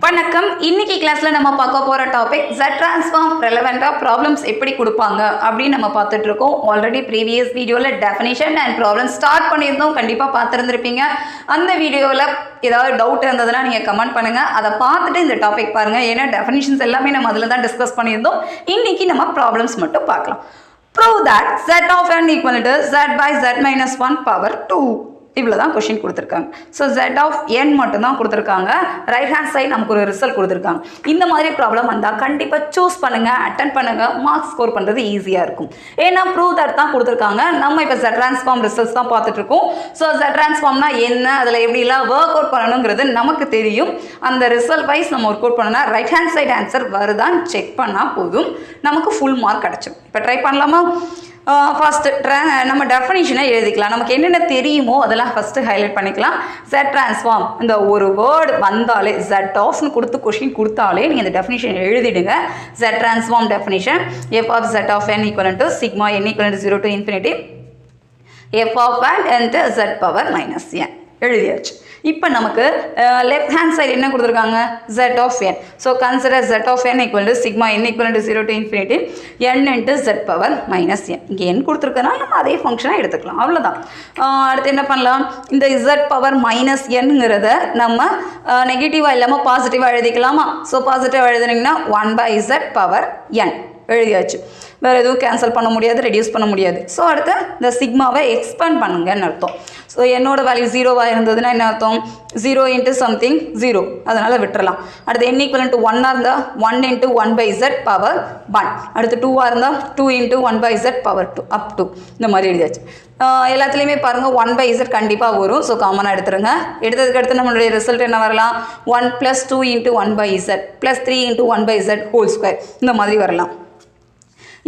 வணக்கம். இன்னைக்கு கிளாஸ்ல நம்ம பார்க்க போற டாபிக் Z டிரான்ஸ்ஃபார்ம் ரெலவெண்டா ப்ராப்ளம்ஸ் எப்படி கொடுப்பாங்க அப்படின்னு நம்ம பார்த்துட்டு இருக்கோம். ஆல்ரெடி ப்ரீவியஸ் வீடியோல டெஃபினிஷன் அண்ட் ப்ராப்ளம் ஸ்டார்ட் பண்ணியிருந்தோம். கண்டிப்பா பார்த்துருந்துருப்பீங்க. அந்த வீடியோவில் ஏதாவது டவுட் இருந்ததுன்னா நீங்கள் கமெண்ட் பண்ணுங்க. அதை பார்த்துட்டு இந்த டாபிக் பாருங்க. ஏன்னா டெஃபினிஷன்ஸ் எல்லாமே நம்ம அதில் தான் டிஸ்கஸ் பண்ணியிருந்தோம். இன்னைக்கு நம்ம ப்ராப்ளம்ஸ் மட்டும் பார்க்கலாம். Prove that Z of n equal to Z by Z minus 1 power 2. இவ்வளோதான் கொஷின் கொடுத்துருக்காங்க. ஸோ Z ஆஃப் n மட்டும் தான் கொடுத்துருக்காங்க. ரைட் ஹேண்ட் சைட் நமக்கு ஒரு ரிசல்ட் கொடுத்துருக்காங்க. இந்த மாதிரி ப்ராப்ளம் வந்தால் கண்டிப்பாக சூஸ் பண்ணுங்கள், அட்டன் பண்ணுங்கள், மார்க்ஸ் ஸ்கோர் பண்ணுறது ஈஸியாக இருக்கும். ஏன்னா ப்ரூவ் தட் தான் கொடுத்துருக்காங்க. நம்ம இப்போ Z டிரான்ஸ்ஃபார்ம் ரிசல்ட்ஸ் தான் பார்த்துட்டு இருக்கோம். ஸோ Z டிரான்ஸ்ஃபார்ம்னா என்ன, அதில் எப்படிலாம் ஒர்க் அவுட் பண்ணணுங்கிறது நமக்கு தெரியும். அந்த ரிசல்ட் வைஸ் நம்ம ஒர்க் அவுட் பண்ணனா ரைட் ஹேண்ட் சைட் ஆன்சர் வருதான்னு செக் பண்ணால் போதும், நமக்கு ஃபுல் மார்க் கிடச்சிடும். இப்போ ட்ரை பண்ணலாமா? ஃபஸ்ட்டு நம்ம டெஃபினிஷனை எழுதிக்கலாம். நமக்கு என்னென்ன தெரியுமோ அதெல்லாம் ஃபஸ்ட்டு ஹைலைட் பண்ணிக்கலாம். Z டிரான்ஸ்ஃபார்ம் இந்த ஒரு வேர்டு வந்தாலே Z ஆஃப்னு கொடுத்து கொஷின் கொடுத்தாலே நீங்கள் இந்த டெஃபினிஷன் எழுதிடுங்க. Z transform definition f of Z of n equal to sigma n equal to 0 to infinity f of n into Z power minus n எழுதியாச்சு. இப்போ நமக்கு லெஃப்ட் ஹேண்ட் சைடு என்ன கொடுத்துருக்காங்க? Z of n. So consider Z of n equal to sigma n equal to 0 to infinity n into Z power minus n. இங்கே n கொடுத்துருக்கனால நம்ம அதே ஃபங்க்ஷனாக எடுத்துக்கலாம், அவ்வளோதான். அடுத்து என்ன பண்ணலாம்? இந்த Z power minus nங்கிறத நம்ம நெகட்டிவாக இல்லாமல் பாசிட்டிவாக எழுதிக்கலாமா? ஸோ பாசிட்டிவாக எழுதுனீங்கன்னா 1 by Z power n எழுதியாச்சு. வேறு எதுவும் கேன்சல் பண்ண முடியாது, ரெடியூஸ் பண்ண முடியாது. ஸோ அடுத்து இந்த சிக்மாவை எக்ஸ்பேண்ட் பண்ணுங்கன்னு அர்த்தம். ஸோ என்னோட வேல்யூ 0வாக இருந்ததுன்னா என்ன அர்த்தம்? 0 into something 0, அதனால் விட்டுறலாம். அடுத்து n equal to 1ஆக இருந்தால் 1 into 1 by Z power 1. அடுத்து 2ஆக இருந்தால் 2 into 1 by Z power 2 up to இந்த மாதிரி எழுதியாச்சு. எல்லாத்துலேயுமே பாருங்கள் 1 by Z கண்டிப்பாக வரும். ஸோ காமனாக எடுத்துருங்க. எடுத்ததுக்கு அடுத்து நம்மளுடைய ரிசல்ட் என்ன வரலாம்? 1 plus 2 into 1 by Z plus 3 into 1 by Z whole square இந்த மாதிரி வரலாம்.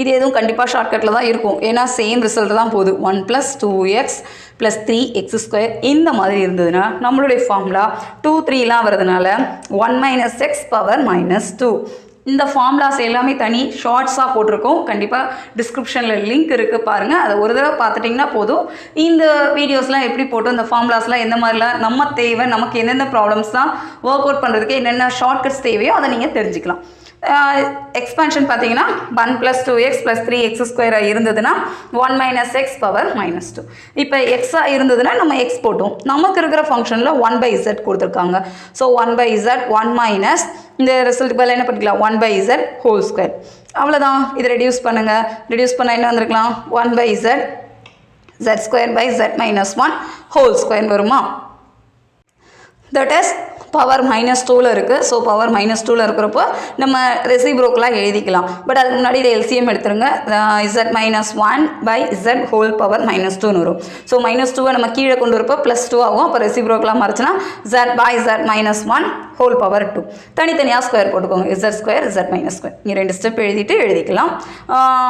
இது எதுவும் கண்டிப்பாக ஷார்ட்கட்டில் தான் இருக்கும். ஏன்னா சேம் ரிசல்ட் தான் போகுது. 1 plus 2x plus 3x square இந்த மாதிரி இருந்ததுன்னா நம்மளுடைய ஃபார்முலா 2 3லாம் வரதுனால 1 minus x power minus 2. இந்த ஃபார்முலாஸ் எல்லாமே தனி ஷார்ட்ஸாக போட்டிருக்கோம். கண்டிப்பாக டிஸ்கிரிப்ஷனில் லிங்க் இருக்குது, பாருங்கள். அதை ஒரு தடவை பார்த்துட்டிங்கன்னா போதும். இந்த வீடியோஸ்லாம் எப்படி போட்டோம், இந்த ஃபார்முலாஸ்லாம் எந்த மாதிரிலாம் நம்ம தேவை, நமக்கு எந்தெந்த ப்ராப்ளம்ஸ்லாம் ஒர்க் அவுட் பண்ணுறதுக்கு என்னென்ன ஷார்ட்கட்ஸ் தேவையோ அதை நீங்கள் தெரிஞ்சுக்கலாம். எக்ஸ்பான்ஷன் பார்த்தீங்கன்னா 1 plus 2x plus 3x square இருந்ததுன்னா 1 minus x power minus 2. இப்போ எக்ஸாக இருந்ததுன்னா நம்ம எக்ஸ் போட்டோம். நமக்கு இருக்கிற ஃபங்க்ஷனில் 1 by z கொடுத்துருக்காங்க. ஸோ 1 by z 1 minus இந்த ரிசல்ட் பதில் என்ன பண்ணிக்கலாம்? 1 by z whole square. அவ்வளோதான். இதை ரெடியூஸ் பண்ணுங்கள். ரெடியூஸ் பண்ணால் என்ன வந்திருக்கலாம்? 1 by z z square by z minus 1 whole square வருமா? தட் இஸ் பவர் மைனஸ் 2ல் இருக்குது. ஸோ பவர் மைனஸ் 2ல் இருக்கிறப்போ நம்ம ரெசிப்ரோக்கலாக எழுதிக்கலாம். பட் அதுக்கு முன்னாடி இதை எல்சிஎம் எடுத்துருங்க. Z minus 1 by Z whole power minus 2ன்னு வரும். ஸோ மைனஸ் 2வை நம்ம கீழே கொண்டு வரப்போ ப்ளஸ் 2 ஆகும். அப்போ ரெசிப்ரோக்கலாக மறைச்சினா Z by Z minus 1 whole power 2. தனித்தனியாக ஸ்கொயர் போட்டுக்கோங்க. Z square Z minus square இங்கே 2 ஸ்டெப் எழுதிட்டு எழுதிக்கலாம்.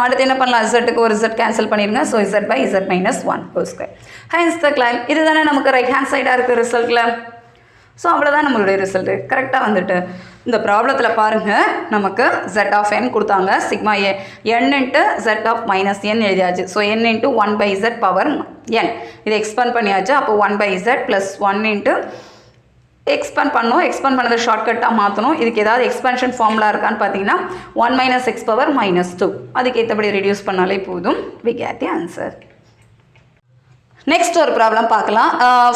அடுத்து என்ன பண்ணலாம்? Zக்கு ஒரு Z கேன்சல் பண்ணிடுங்க. So Z by Z minus 1 whole square. Hence the claim. இதுதானே நமக்கு ரைட் ஹேண்ட் சைடாக இருக்குது ரிசல்ட்டில். ஸோ அவ்வளோதான் நம்மளுடைய ரிசல்ட்டு. கரெக்டாக வந்துட்டு இந்த ப்ராப்ளத்தில் பாருங்கள், நமக்கு Z of n கொடுத்தாங்க. Sigma n into Z of minus n எழுதியாச்சு. So n into 1 by Z power n இதை எக்ஸ்பேண்ட் பண்ணியாச்சு. அப்போ 1 by Z plus 1 into expand பண்ணோம். எக்ஸ்பேண்ட் பண்ணதை ஷார்ட்கட்டாக மாற்றணும். இதுக்கு ஏதாவது எக்ஸ்பேன்ஷன் ஃபார்முலா இருக்கான்னு பார்த்தீங்கன்னா 1 minus x power minus 2 அதுக்கு ஏற்றபடி ரெடியூஸ் பண்ணாலே போதும். we get the answer. Next ஒரு ப்ராப்ளம் பார்க்கலாம்.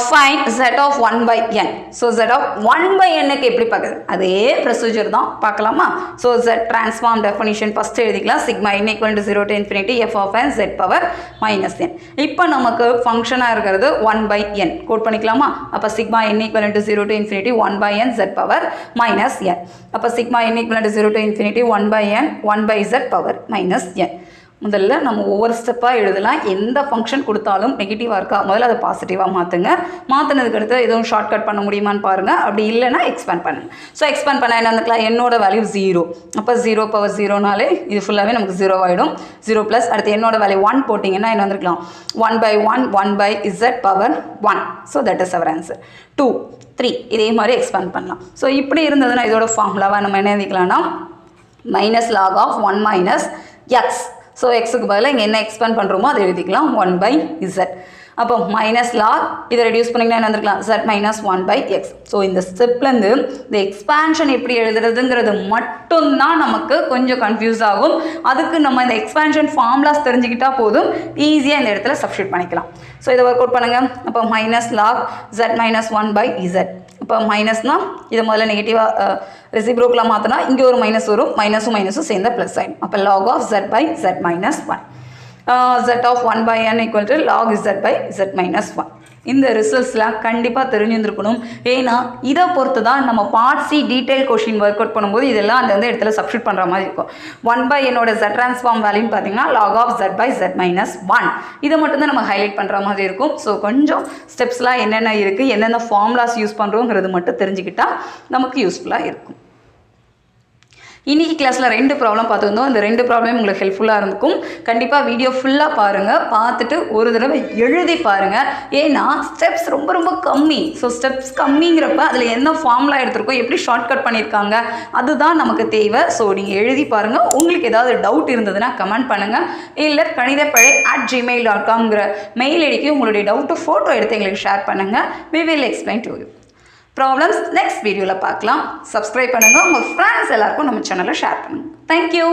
Find Z of 1 by n. So Z of 1 by n-க்கு எப்படி பார்க்குது? அதே ப்ரொசீஜர் தான், பார்க்கலாமா? So Z transform definition first எழுதிக்கலாம். Sigma n equal to 0 to infinity f of n Z power minus n. இப்போ நமக்கு ஃபங்க்ஷனாக இருக்கிறது 1 by n கோட் பண்ணிக்கலாமா? அப்போ sigma n equal to 0 to infinity 1 by n Z power minus n. அப்போ sigma n equal to 0 to infinity 1 by n 1 by Z power minus n. முதல்ல நம்ம ஒவ்வொரு ஸ்டெப்பாக எழுதலாம். எந்த ஃபங்க்ஷன் கொடுத்தாலும் நெகட்டிவாக இருக்கா முதல்ல அதை பாசிட்டிவாக மாற்றுங்க. மாற்றினதுக்கு அடுத்து எதுவும் ஷார்ட்கட் பண்ண முடியுமான்னு பாருங்கள். அப்படி இல்லைன்னா எக்ஸ்பேண்ட் பண்ணுங்கள். ஸோ எக்ஸ்பேண்ட் பண்ண என்ன வந்துக்கலாம்? என்னோட வேல்யூ 0. அப்போ 0 power 0னாலே இது ஃபுல்லாகவே நமக்கு 0 ஆகிடும். 0 ப்ளஸ் அடுத்து என்னோட வேல்யூ 1 போட்டிங்கன்னா என்ன வந்துருக்கலாம்? 1 by 1 1 by Z power 1. So that is our answer. 2 3 இதே மாதிரி எக்ஸ்பேண்ட் பண்ணலாம். ஸோ இப்படி இருந்ததுன்னா இதோட ஃபார்முலாவாக நம்ம என்ன எழுதிக்கலாம்னா minus log of 1 minus x. So எக்ஸுக்கு பதிலாக இங்கே என்ன எக்ஸ்பேண்ட் பண்ணுறோமோ அதை எழுதிக்கலாம் 1 by Z. அப்போ மைனஸ் லாக் இதை ரெடியூஸ் பண்ணிங்கன்னா என்ன வந்துருக்கலாம் z மைனஸ் 1/x. ஸோ இந்த ஸ்டெப்லேருந்து இந்த எக்ஸ்பேன்ஷன் எப்படி எழுதுறதுங்கிறது மட்டும்தான் நமக்கு கொஞ்சம் கன்ஃபியூஸ் ஆகும். அதுக்கு நம்ம இந்த எக்ஸ்பேன்ஷன் ஃபார்முலாஸ் தெரிஞ்சுக்கிட்டா போதும், ஈஸியாக இந்த இடத்துல சப்ஸ்டியூட் பண்ணிக்கலாம். ஸோ இதை ஒர்க் அவுட் பண்ணுங்கள். அப்போ minus lock z minus 1/z. இப்போ மைனஸ்னால் இதை முதல்ல நெகட்டிவாக ரெசிப்ரோக்கில் மாற்றினா இங்கே ஒரு மைனஸ் வரும், மைனஸும் மைனஸும் சேர்ந்த ப்ளஸ் ஆகிடும். அப்போ log of z/z minus 1. z of 1/n equal to log z/z minus 1. இந்த ரிசல்ட்ஸ்லாம் கண்டிப்பாக தெரிஞ்சிருந்துருக்கணும். ஏன்னா இதை பொறுத்து தான் நம்ம part C detail question work out பண்ணும்போது இதெல்லாம் அந்த இடத்துல சப்ஸ்டியூட் பண்ணுற மாதிரி இருக்கும். 1/nோட z ட்ரான்ஸ்ஃபார்ம் வேல்யூன்னு பார்த்தீங்கன்னா log of z/z minus 1. இதை மட்டும்தான் நம்ம ஹைலைட் பண்ணுற மாதிரி இருக்கும். ஸோ கொஞ்சம் ஸ்டெப்ஸ்லாம் என்னென்ன இருக்குது, என்னென்ன ஃபார்முலாஸ் யூஸ் பண்ணுறோங்கிறது மட்டும் தெரிஞ்சுக்கிட்டால் நமக்கு யூஸ்ஃபுல்லாக இருக்கும். இன்றைக்கி கிளாஸில் 2 ப்ராப்ளம் பார்த்துருந்தோம். இந்த 2 ப்ராப்ளம் உங்களுக்கு ஹெல்ப்ஃபுல்லாக இருந்திருக்கும். கண்டிப்பாக வீடியோ ஃபுல்லாக பாருங்கள், பார்த்துட்டு ஒரு தடவை எழுதி பாருங்கள். ஏன்னா ஸ்டெப்ஸ் ரொம்ப ரொம்ப கம்மி. ஸோ ஸ்டெப்ஸ் கம்மிங்கிறப்ப அதில் என்ன ஃபார்முலா எடுத்திருக்கோம், எப்படி ஷார்ட்கட் பண்ணியிருக்காங்க, அதுதான் நமக்கு தேவை. ஸோ நீங்கள் எழுதி பாருங்கள். உங்களுக்கு ஏதாவது டவுட் இருந்ததுன்னா கமெண்ட் பண்ணுங்கள். இல்லை kanidapazhai@gmail.com மெயில் ஐடிக்கு உங்களுடைய டவுட்டு ஃபோட்டோ எடுத்து எங்களுக்கு ஷேர் பண்ணுங்கள். we will explain to you. Problems next வீடியோவில் பார்க்கலாம். சப்ஸ்கிரைப் பண்ணுங்கள், உங்கள் ஃப்ரெண்ட்ஸ் எல்லாருக்கும் நம்ம சேனலை ஷேர் பண்ணுங்கள். தேங்க்யூ.